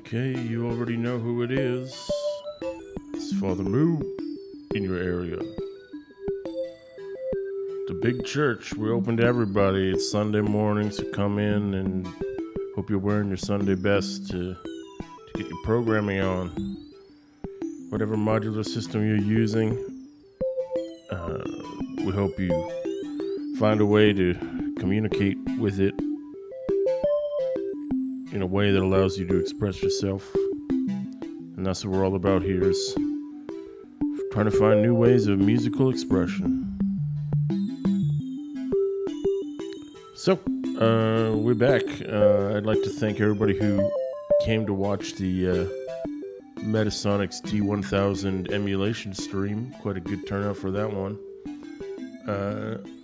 Okay, you already know who it is. It's Father Moo in your area. The big church, we're open to everybody. It's Sunday morning, so come in and hope you're wearing your Sunday best to get your programming on. Whatever modular system you're using, we hope you find a way to communicate with it in a way that allows you to express yourself. And that's what we're all about here, is trying to find new ways of musical expression. So, we're back. I'd like to thank everybody who came to watch the Metasonics D1000 emulation stream. Quite a good turnout for that one.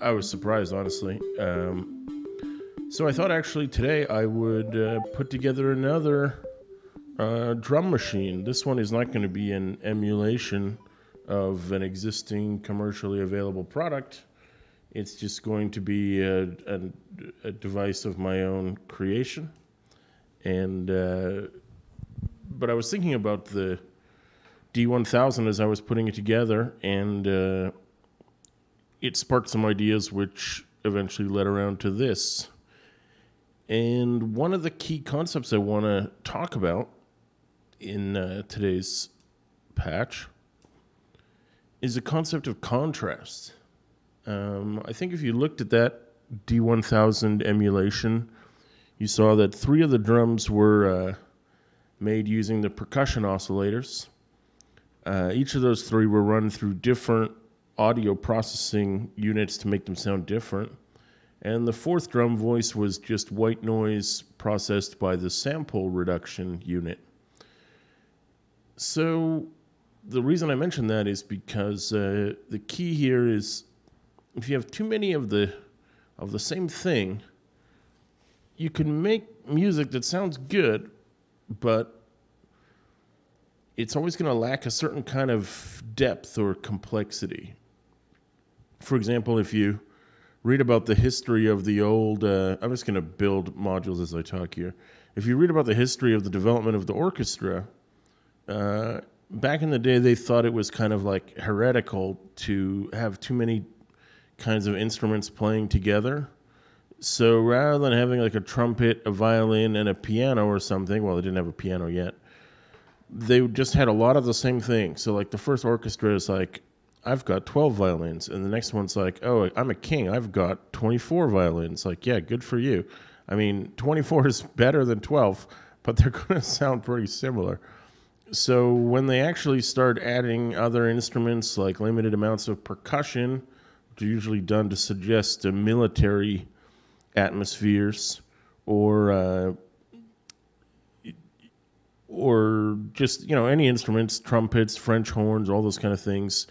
I was surprised, honestly. So I thought actually today I would put together another drum machine. This one is not going to be an emulation of an existing commercially available product. It's just going to be a device of my own creation. And but I was thinking about the D1000 as I was putting it together, and it sparked some ideas which eventually led around to this. And one of the key concepts I want to talk about in today's patch is the concept of contrast. I think if you looked at that D1000 emulation, you saw that 3 of the drums were made using the percussion oscillators. Each of those 3 were run through different audio processing units to make them sound different. And the 4th drum voice was just white noise processed by the sample reduction unit. So the reason I mention that is because the key here is if you have too many of the same thing, you can make music that sounds good, but it's always going to lack a certain kind of depth or complexity. For example, if you read about the history of the old, I'm just going to build modules as I talk here. If you read about the history of the development of the orchestra, back in the day they thought it was kind of like heretical to have too many kinds of instruments playing together. So rather than having like a trumpet, a violin, and a piano or something, well, they didn't have a piano yet, they just had a lot of the same thing. So like the first orchestra is like, I've got 12 violins. And the next one's like, oh, I'm a king. I've got 24 violins. Like, yeah, good for you. I mean, 24 is better than 12, but they're going to sound pretty similar. So when they actually start adding other instruments, like limited amounts of percussion, which are usually done to suggest military atmospheres, or just, any instruments, trumpets, French horns, all those kind of things,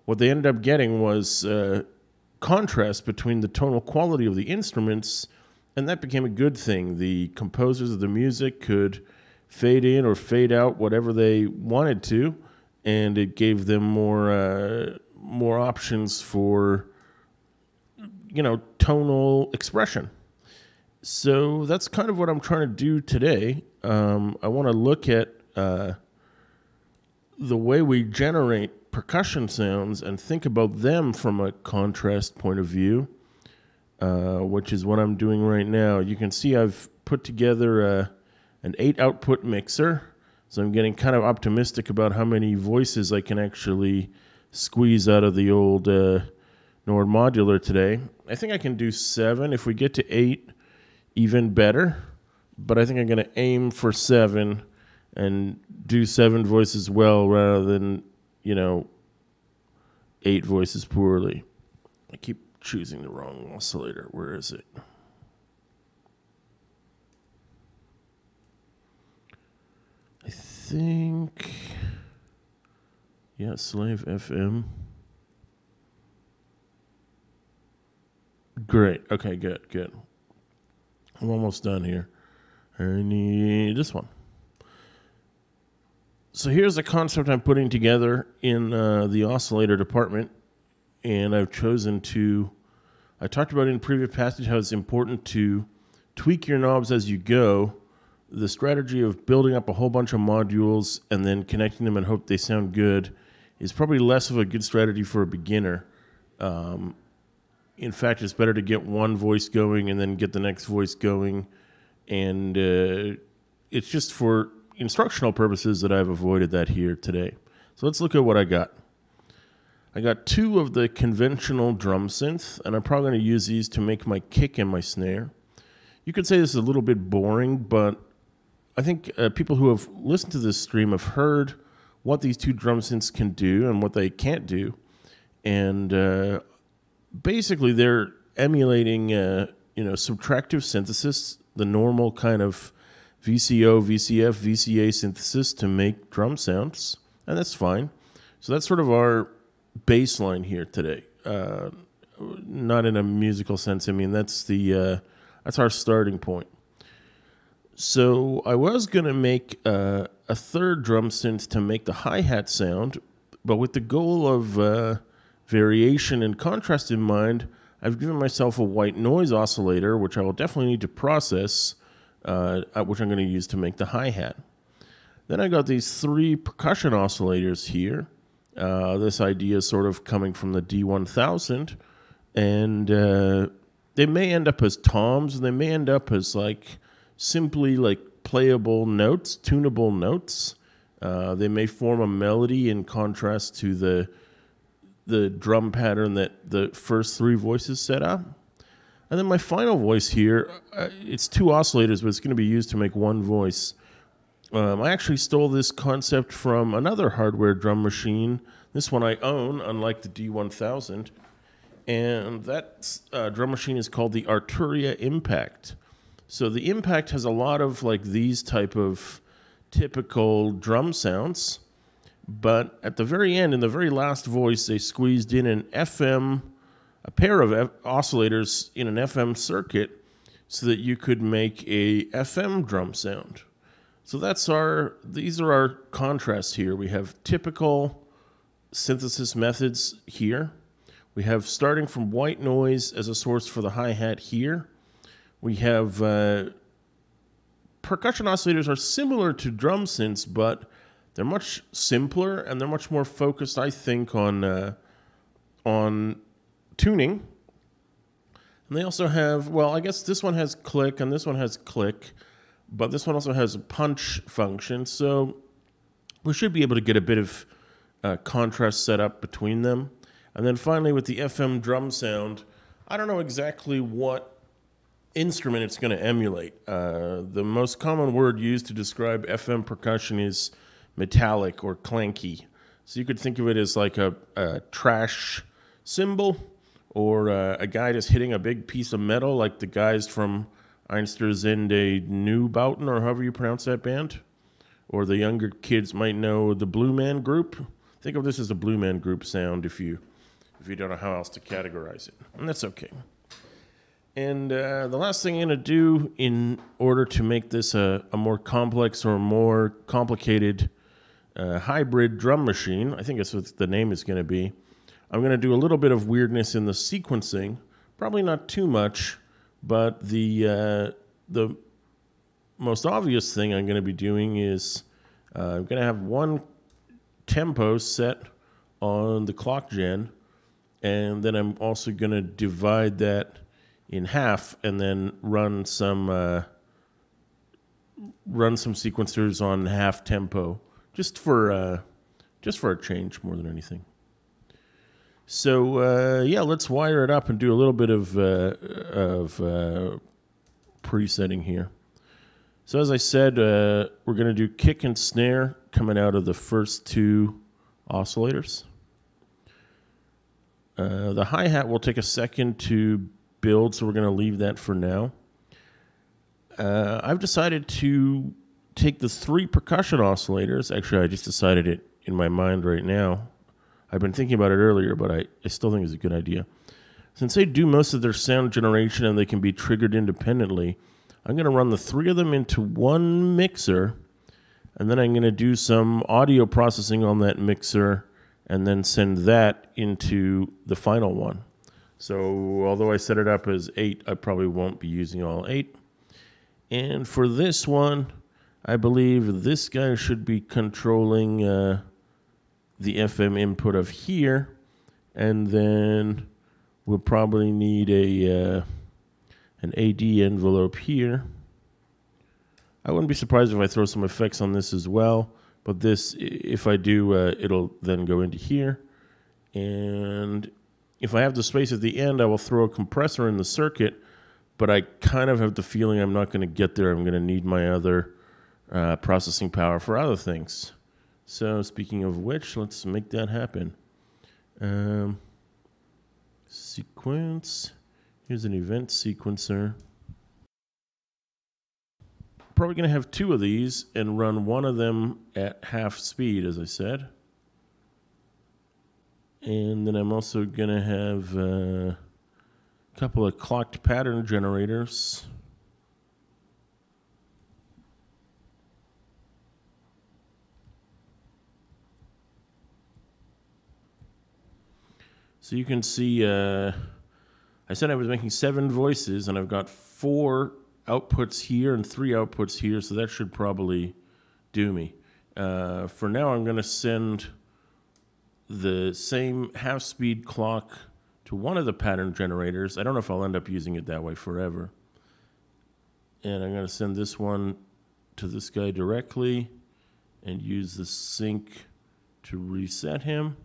what they ended up getting was contrast between the tonal quality of the instruments, and that became a good thing. The composers of the music could fade in or fade out whatever they wanted to, and it gave them more options for, tonal expression. So that's kind of what I'm trying to do today. I want to look at the way we generate percussion sounds and think about them from a contrast point of view, which is what I'm doing right now. You can see I've put together an 8-output mixer, so I'm getting kind of optimistic about how many voices I can actually squeeze out of the old Nord Modular today. I think I can do 7. If we get to 8, even better, but I think I'm going to aim for 7 and do 7 voices well rather than 8 voices poorly. I keep choosing the wrong oscillator. Where is it? I think, Slave FM. Great. Okay, good. I'm almost done here. I need this one. So here's a concept I'm putting together in the oscillator department, and I've chosen to, I talked about in previous passage how it's important to tweak your knobs as you go the strategy of building up a whole bunch of modules and then connecting them and hope they sound good is probably less of a good strategy for a beginner. In fact, it's better to get one voice going and then get the next voice going. And it's just for instructional purposes that I've avoided that here today. So let's look at what I got. I got 2 of the conventional drum synths, and I'm probably going to use these to make my kick and my snare. You could say this is a little bit boring, but I think people who have listened to this stream have heard what these 2 drum synths can do and what they can't do. And basically they're emulating subtractive synthesis, the normal kind of VCO, VCF, VCA synthesis to make drum sounds, and that's fine. So that's sort of our baseline here today. Not in a musical sense. I mean, that's our starting point. So I was going to make a third drum synth to make the hi-hat sound, but with the goal of variation and contrast in mind, I've given myself a white noise oscillator, which I will definitely need to process, which I'm going to use to make the hi-hat. Then I got these 3 percussion oscillators here. This idea is sort of coming from the D1000, and they may end up as toms, and they may end up as simply playable notes, tunable notes. They may form a melody in contrast to the drum pattern that the first 3 voices set up. And then my final voice here, it's 2 oscillators, but it's going to be used to make one voice. I actually stole this concept from another hardware drum machine. This one I own, unlike the D1000. And that drum machine is called the Arturia Impact. So the Impact has a lot of these type of typical drum sounds. But at the very end, in the very last voice, they squeezed in a pair of oscillators in an FM circuit so that you could make a FM drum sound. So these are our contrasts here. We have typical synthesis methods here. We have starting from white noise as a source for the hi-hat here. We have percussion oscillators are similar to drum synths, but they're much simpler and they're much more focused, I think, on tuning. And they also have, I guess this one has click and this one has click, but this one also has a punch function. So we should be able to get a bit of contrast set up between them. And then finally with the FM drum sound, I don't know exactly what instrument it's going to emulate. The most common word used to describe FM percussion is metallic or clanky. So you could think of it as like a trash cymbal, or a guy just hitting a big piece of metal like the guys from Einstürzende Neubauten, or however you pronounce that band. Or the younger kids might know the Blue Man Group. Think of this as a Blue Man Group sound if you don't know how else to categorize it. And that's okay. And the last thing I'm going to do in order to make this a more complex or more complicated hybrid drum machine, I think that's what the name is going to be, I'm going to do a little bit of weirdness in the sequencing. Probably not too much, but the most obvious thing I'm going to be doing is I'm going to have one tempo set on the clock gen, and then I'm also going to divide that in half and then run some sequencers on half tempo, just for a change more than anything. So let's wire it up and do a little bit of presetting here. So as I said, we're going to do kick and snare coming out of the first 2 oscillators. The hi-hat will take a second to build, so we're going to leave that for now. I've decided to take the 3 percussion oscillators. Actually, I just decided it in my mind right now. I've been thinking about it earlier, but I still think it's a good idea. Since they do most of their sound generation and they can be triggered independently, I'm going to run the 3 of them into one mixer, and then I'm going to do some audio processing on that mixer and then send that into the final one. So although I set it up as 8, I probably won't be using all 8. And for this one, I believe this guy should be controlling the FM input of here. And then we'll probably need an AD envelope here. I wouldn't be surprised if I throw some effects on this as well. But this, if I do, it'll then go into here. And if I have the space at the end, I will throw a compressor in the circuit. But I kind of have the feeling I'm not going to get there. I'm going to need my other processing power for other things. So speaking of which, let's make that happen. Sequence. Here's an event sequencer. Probably going to have 2 of these and run one of them at half speed, as I said. And then I'm also going to have a couple of clocked pattern generators. So you can see, I said I was making 7 voices, and I've got 4 outputs here and 3 outputs here, so that should probably do me. For now, I'm going to send the same half-speed clock to one of the pattern generators. I don't know if I'll end up using it that way forever. And I'm going to send this one to this guy directly and use the sync to reset him.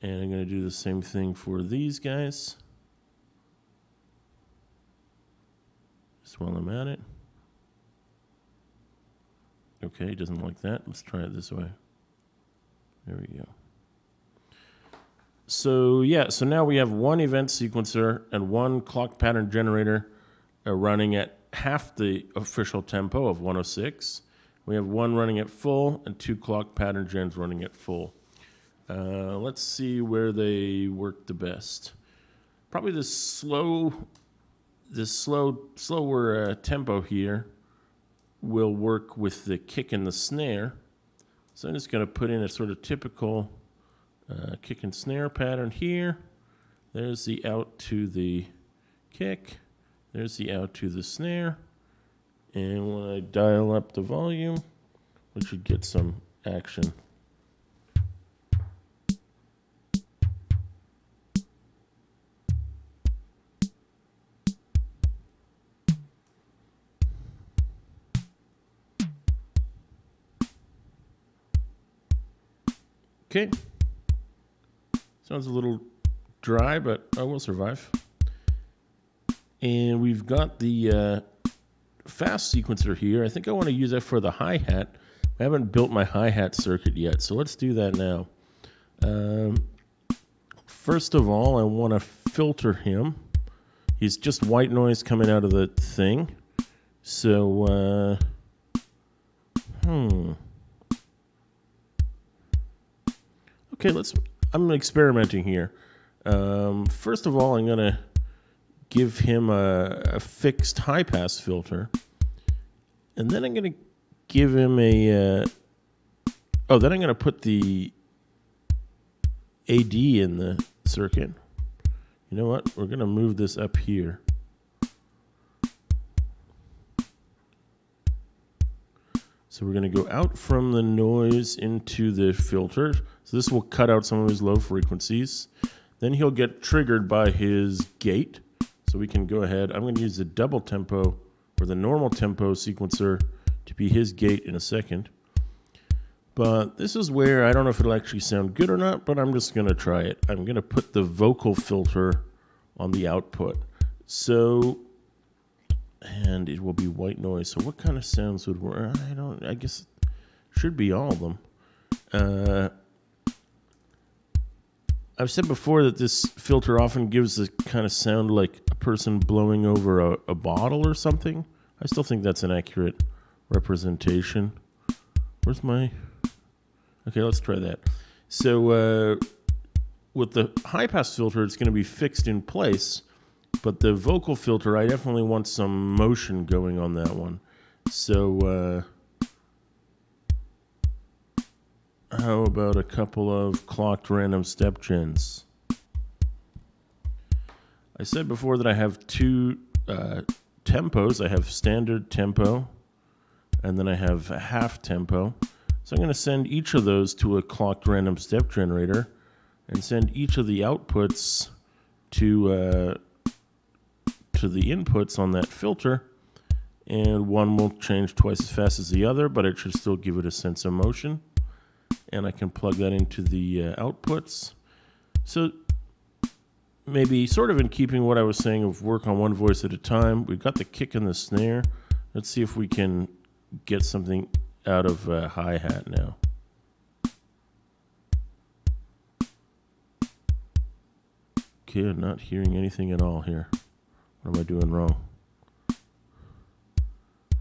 And I'm going to do the same thing for these guys. Just while I'm at it. Okay, he doesn't like that. Let's try it this way. There we go. So yeah, so now we have one event sequencer and one clock pattern generator running at half the official tempo of 106. We have one running at full and 2 clock pattern gens running at full. Let's see where they work the best. Probably this slower tempo here will work with the kick and the snare. So I'm just going to put in a sort of typical kick and snare pattern here. There's the out to the kick. There's the out to the snare. And when I dial up the volume, we should get some action. Okay. Sounds a little dry, but I will survive. And we've got the fast sequencer here. I think I want to use that for the hi-hat. I haven't built my hi-hat circuit yet, so let's do that now. First of all, I want to filter him. He's just white noise coming out of the thing. So, Okay, I'm experimenting here. First of all, I'm going to give him a fixed high-pass filter. And then I'm going to give him then I'm going to put the AD in the circuit. You know what? We're going to move this up here. So we're going to go out from the noise into the filter. So this will cut out some of his low frequencies. Then he'll get triggered by his gate. So we can go ahead. I'm going to use the double tempo or the normal tempo sequencer to be his gate in a second. But this is where I don't know if it'll actually sound good or not, but I'm just going to try it. I'm going to put the vocal filter on the output. So, and it will be white noise. So what kind of sounds would work? I guess it should be all of them. I've said before that this filter often gives the kind of sound like a person blowing over a bottle or something. I still think that's an accurate representation. Where's my... Okay, let's try that. So with the high-pass filter, it's going to be fixed in place, but the vocal filter, I definitely want some motion going on that one. So how about a couple of clocked random step gens? I said before that I have two tempos. I have standard tempo, and then I have half tempo. So I'm going to send each of those to a clocked random step generator, and send each of the outputs to the inputs on that filter. And one will change twice as fast as the other, but it should still give it a sense of motion. And I can plug that into the outputs. So maybe sort of in keeping what I was saying of work on one voice at a time, we've got the kick and the snare. Let's see if we can get something out of hi-hat now. Okay, I'm not hearing anything at all here. What am I doing wrong? I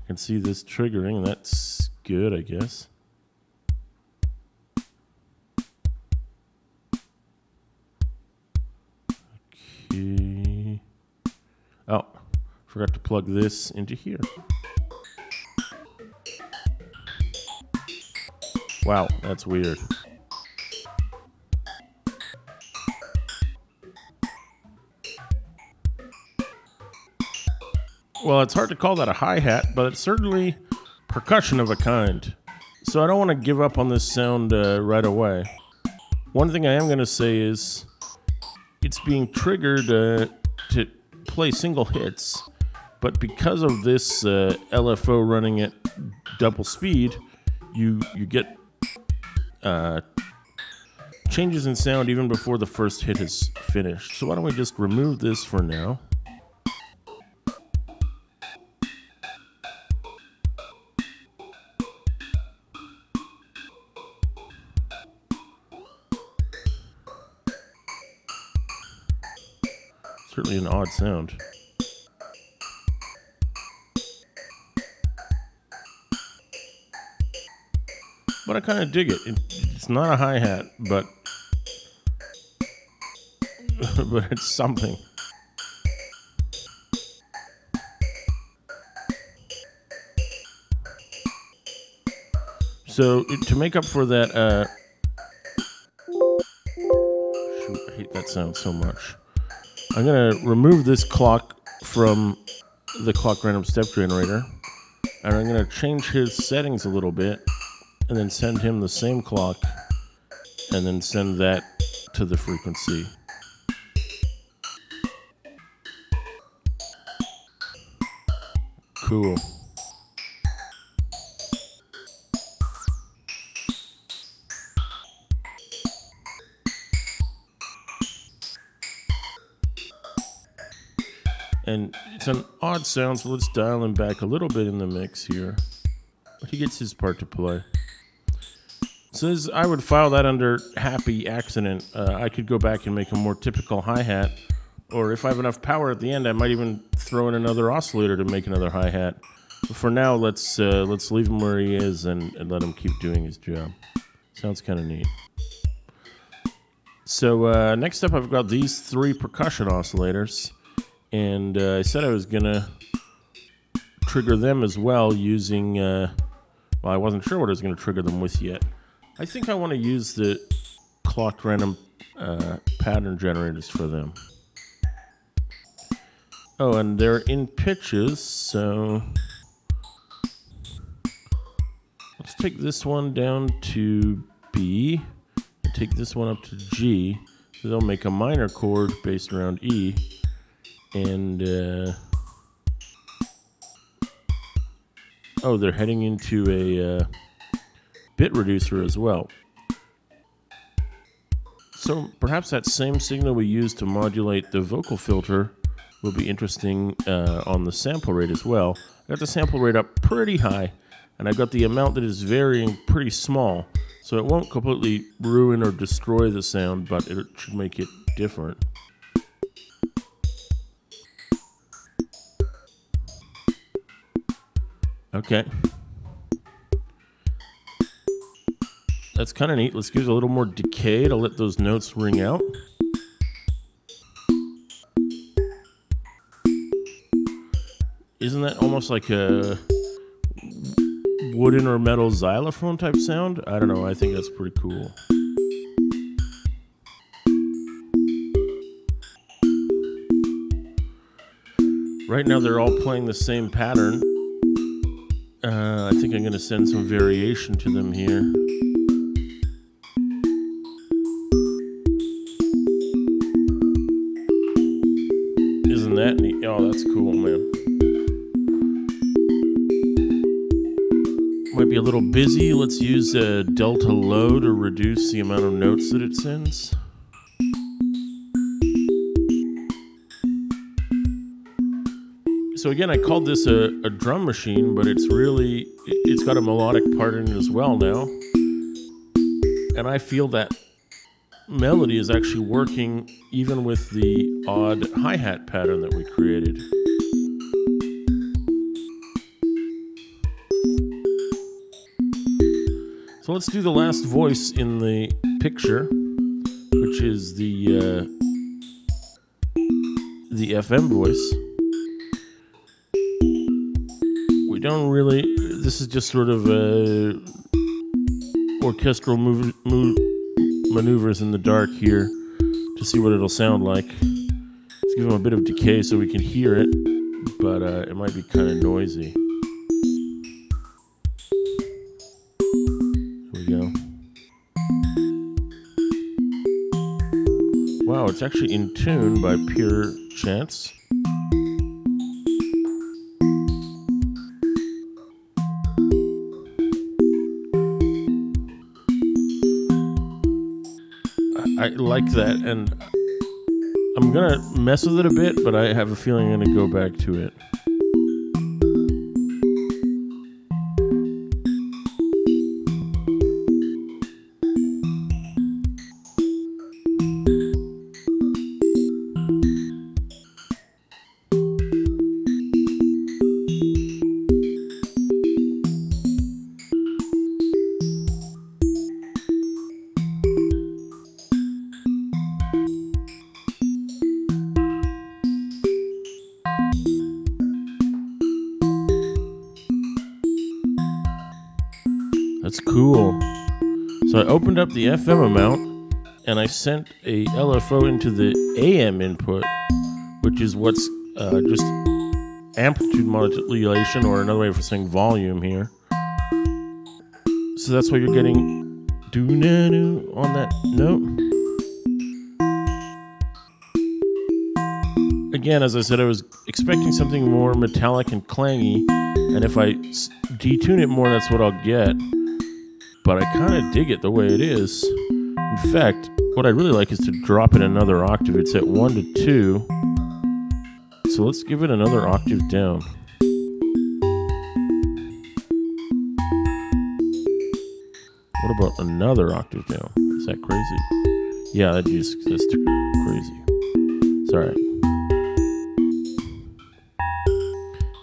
can see this triggering. That's good, I guess. Okay. Oh, forgot to plug this into here. Wow, that's weird. Well, it's hard to call that a hi-hat, but it's certainly percussion of a kind. So I don't want to give up on this sound right away. One thing I am going to say is it's being triggered to play single hits, but because of this LFO running at double speed, you get changes in sound even before the first hit is finished. So why don't we just remove this for now? Certainly an odd sound. But I kind of dig it. It's not a hi-hat, but it's something. So to make up for that, shoot, I hate that sound so much. I'm going to remove this clock from the clock random step generator, and I'm going to change his settings a little bit, and then send him the same clock, and then send that to the frequency. Cool. And it's an odd sound, so let's dial him back a little bit in the mix here. But he gets his part to play. So I would file that under happy accident. I could go back and make a more typical hi-hat, or if I have enough power at the end, I might even throw in another oscillator to make another hi-hat. But for now, let's leave him where he is and let him keep doing his job. Sounds kind of neat. So next up, I've got these 3 percussion oscillators. And I said I was going to trigger them as well using, well, I wasn't sure what I was going to trigger them with yet. I think I want to use the clocked random pattern generators for them. Oh, and they're in pitches, so let's take this one down to B and take this one up to G. So they'll make a minor chord based around E. And, oh, they're heading into a bit reducer as well. So perhaps that same signal we used to modulate the vocal filter will be interesting on the sample rate as well. I got the sample rate up pretty high, and I got the amount that is varying pretty small. So it won't completely ruin or destroy the sound, but it should make it different. Okay. That's kind of neat. Let's give it a little more decay to let those notes ring out. Isn't that almost like a wooden or metal xylophone type sound? I don't know. I think that's pretty cool. Right now they're all playing the same pattern. I think I'm going to send some variation to them here. Isn't that neat? Oh, that's cool, man. Might be a little busy. Let's use delta low to reduce the amount of notes that it sends. So again, I called this a drum machine, but it's got a melodic part in it as well now. And I feel that melody is actually working even with the odd hi-hat pattern that we created. So let's do the last voice in the picture, which is the FM voice. We don't really, this is just sort of orchestral maneuvers in the dark here to see what it'll sound like. Let's give them a bit of decay so we can hear it, but it might be kind of noisy. Here we go. Wow, it's actually in tune by pure chance. I like that, and I'm gonna mess with it a bit, but I have a feeling I'm gonna go back to it. That's cool. So I opened up the FM amount and I sent a LFO into the AM input, which is what's just amplitude modulation, or another way of saying volume here. So that's why you're getting doo-na-doo on that note. Again, as I said, I was expecting something more metallic and clangy, and if I detune it more, that's what I'll get. But I kind of dig it the way it is. In fact, what I'd really like is to drop it another octave. It's at 1 to 2. So let's give it another octave down. What about another octave down? Is that crazy? Yeah, that's too crazy. It's alright.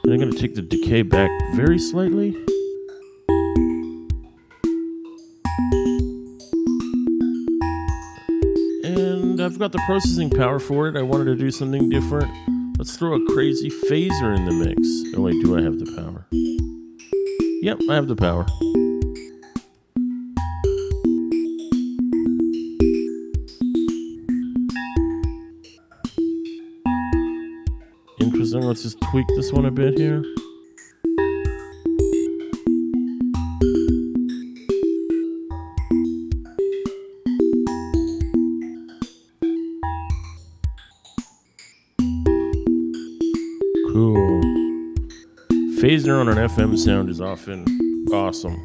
And I'm going to take the decay back very slightly. And I've got the processing power for it. I wanted to do something different. Let's throw a crazy phaser in the mix. Oh wait, do I have the power? Yep, I have the power. Interesting, let's just tweak this one a bit here. Cool. Phaser on an FM sound is often awesome.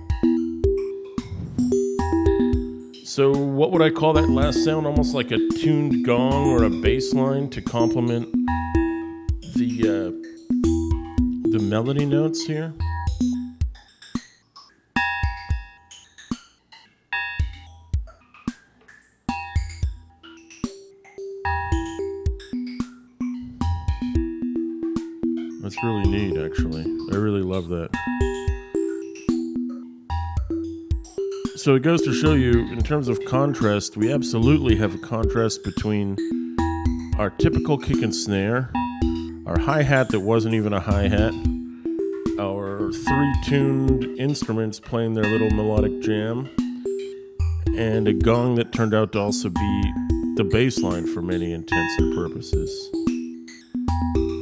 So what would I call that last sound? Almost like a tuned gong or a bass line to complement the melody notes here. That's really neat, actually. I really love that. So it goes to show you, in terms of contrast, we absolutely have a contrast between our typical kick and snare, our hi-hat that wasn't even a hi-hat, our three tuned instruments playing their little melodic jam, and a gong that turned out to also be the bass line for many intents and purposes.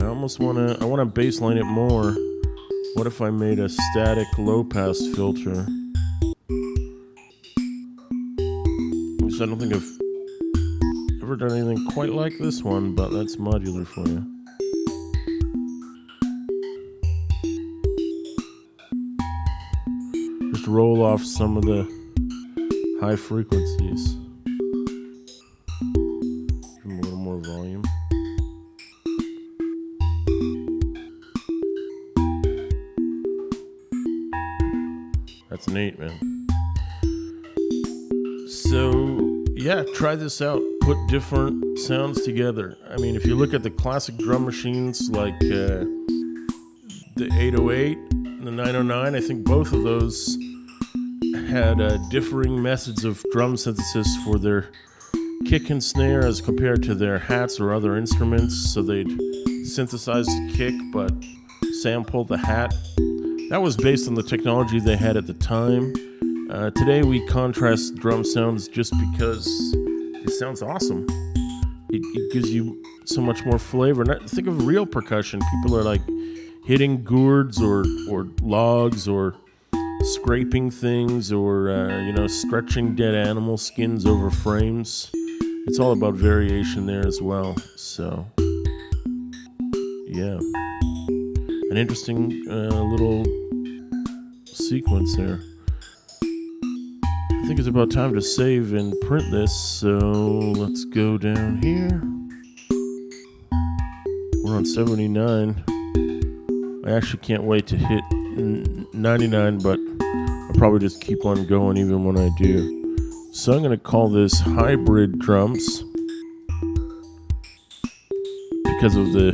I almost wanna baseline it more. What if I made a static low pass filter? I don't think I've ever done anything quite like this one, but that's modular for you. Just roll off some of the high frequencies. Give them a little more volume. That's neat, man. So, yeah, try this out. Put different sounds together. I mean, if you look at the classic drum machines like the 808 and the 909, I think both of those had differing methods of drum synthesis for their kick and snare as compared to their hats or other instruments. So they'd synthesize the kick but sample the hat. That was based on the technology they had at the time. Today we contrast drum sounds just because it sounds awesome. It gives you so much more flavor. Think of real percussion. People are like hitting gourds or logs or scraping things or stretching dead animal skins over frames. It's all about variation there as well. So yeah, an interesting little sequence there. I think it's about time to save and print this, so let's go down here. We're on 79. I actually can't wait to hit 99, but I'll probably just keep on going even when I do. So I'm going to call this hybrid drums because of the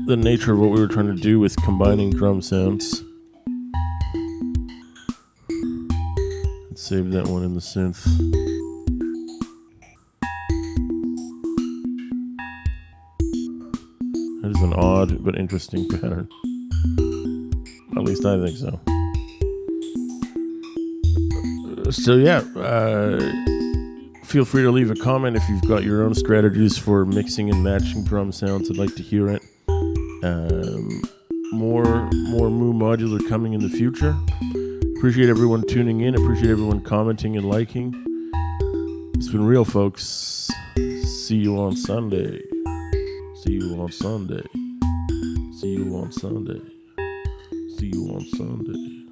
nature of what we were trying to do with combining drum sounds. Save that one in the synth. That is an odd but interesting pattern. At least I think so. So yeah, feel free to leave a comment if you've got your own strategies for mixing and matching drum sounds. I'd like to hear it. More Moo Modular coming in the future. Appreciate everyone tuning in. Appreciate everyone commenting and liking. It's been real, folks. See you on Sunday. See you on Sunday. See you on Sunday. See you on Sunday.